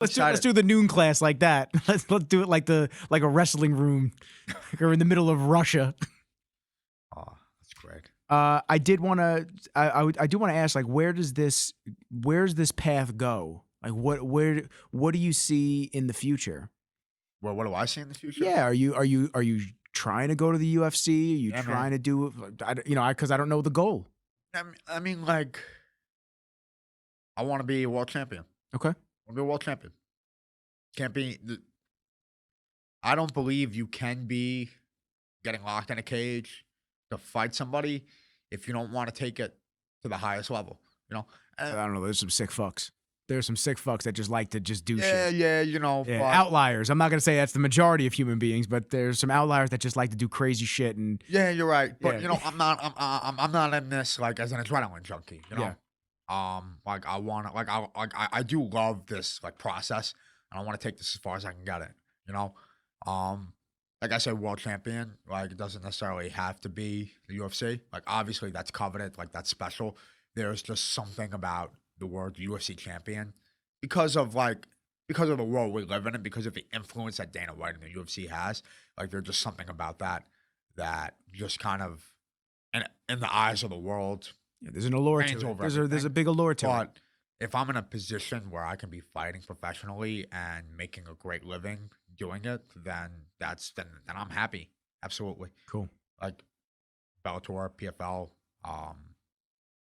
Let's do the noon class like that. Let's do it like a wrestling room, or in the middle of Russia. Oh, that's great. I do want to ask, like, where's this path go? Like, what do you see in the future? Well, what do I see in the future? Yeah, are you trying to go to the UFC? Are you trying to do? Because I don't know the goal. I mean, like, I want to be a world champion. Okay. I want to be a world champion. Can't be. I don't believe you can be getting locked in a cage to fight somebody if you don't want to take it to the highest level. You know. I don't know. There's some sick fucks. There's some sick fucks that just like to just do shit. Yeah, you know. Yeah, but, outliers. I'm not gonna say that's the majority of human beings, but there's some outliers that just like to do crazy shit. And yeah, you're right. But Yeah. you know, I'm not in this like as an adrenaline junkie. You know. Yeah. Like I want to, I do love this like process, and I want to take this as far as I can get it. You know. Like I said, world champion. Like it doesn't necessarily have to be the UFC. Like obviously that's coveted. Like that's special. There's just something about the word UFC champion because of the world we live in and because of the influence that Dana White and the UFC has. Like there's just something about that just kind of in the eyes of the world. Yeah, there's an allure to it. There's a big allure to it. But if I'm in a position where I can be fighting professionally and making a great living doing it, then I'm happy. Absolutely. Cool. Like Bellator, PFL,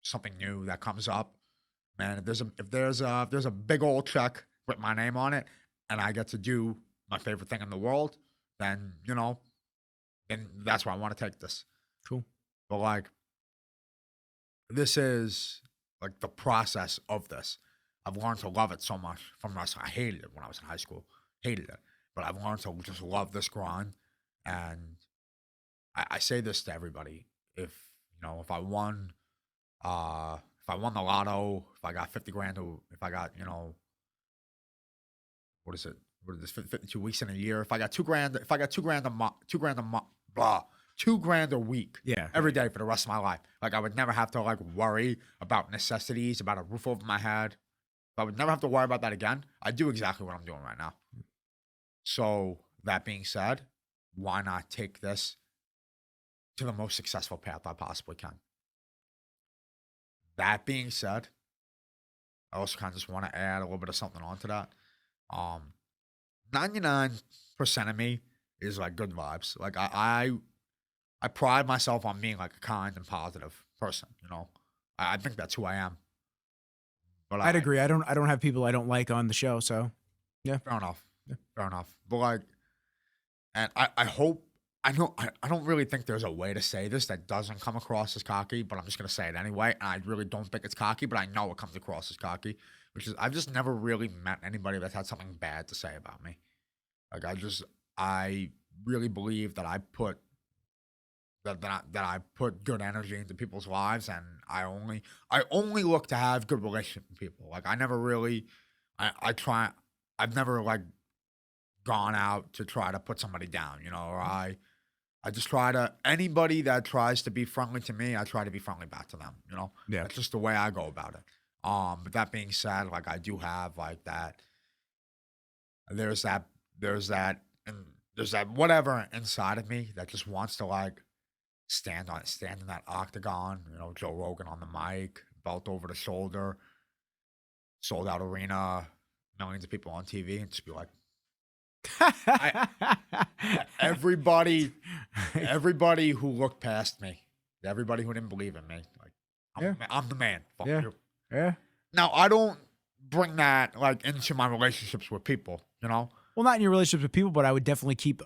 something new that comes up. Man, if there's a big old check with my name on it, and I get to do my favorite thing in the world, then then that's where I want to take this. Cool. But like, this is like the process of this. I've learned to love it so much from wrestling. I hated it when I was in high school, hated it, but I've learned to just love this grind. And I say this to everybody: if I won the lotto, if I got 50 grand, or if I got, what is it? What is this? 52 weeks in a year. If I got $2,000 a month, $2,000 a week, every day for the rest of my life. Like I would never have to like worry about necessities, about a roof over my head. I would never have to worry about that again. I do exactly what I'm doing right now. So that being said, why not take this to the most successful path I possibly can? That being said, I also kind of just want to add a little bit of something onto that. 99% of me is like good vibes. Like I pride myself on being like a kind and positive person. I think that's who I am. But I'd agree. I don't have people I don't like on the show. So yeah, fair enough. Yeah. Fair enough. But like, and I hope. I don't really think there's a way to say this that doesn't come across as cocky, but I'm just going to say it anyway. And I really don't think it's cocky, but I know it comes across as cocky, which is I've just never really met anybody that's had something bad to say about me. Like I really believe that I put good energy into people's lives, and I only look to have good relationships with people. Like I never really, I've never like gone out to try to put somebody down, or I just try to, anybody that tries to be friendly to me, I try to be friendly back to them, Yeah. That's just the way I go about it. But that being said, like I do have like that, there's that whatever inside of me that just wants to like stand in that octagon, Joe Rogan on the mic, belt over the shoulder, sold out arena, millions of people on TV, and just be like, everybody who looked past me, everybody who didn't believe in me, like I'm the man. Fuck you. Yeah. Now I don't bring that like into my relationships with people, Well, not in your relationships with people, but I would definitely keep.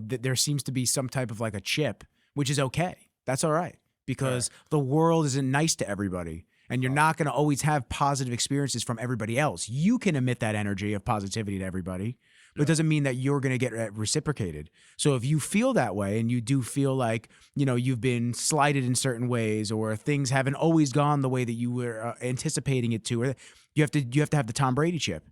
There seems to be some type of like a chip, which is okay. That's all right because the world isn't nice to everybody. And you're not going to always have positive experiences from everybody else. You can emit that energy of positivity to everybody, but it doesn't mean that you're going to get reciprocated. So if you feel that way and you do feel like, you've been slighted in certain ways or things haven't always gone the way that you were anticipating it to, or you have to have the Tom Brady chip.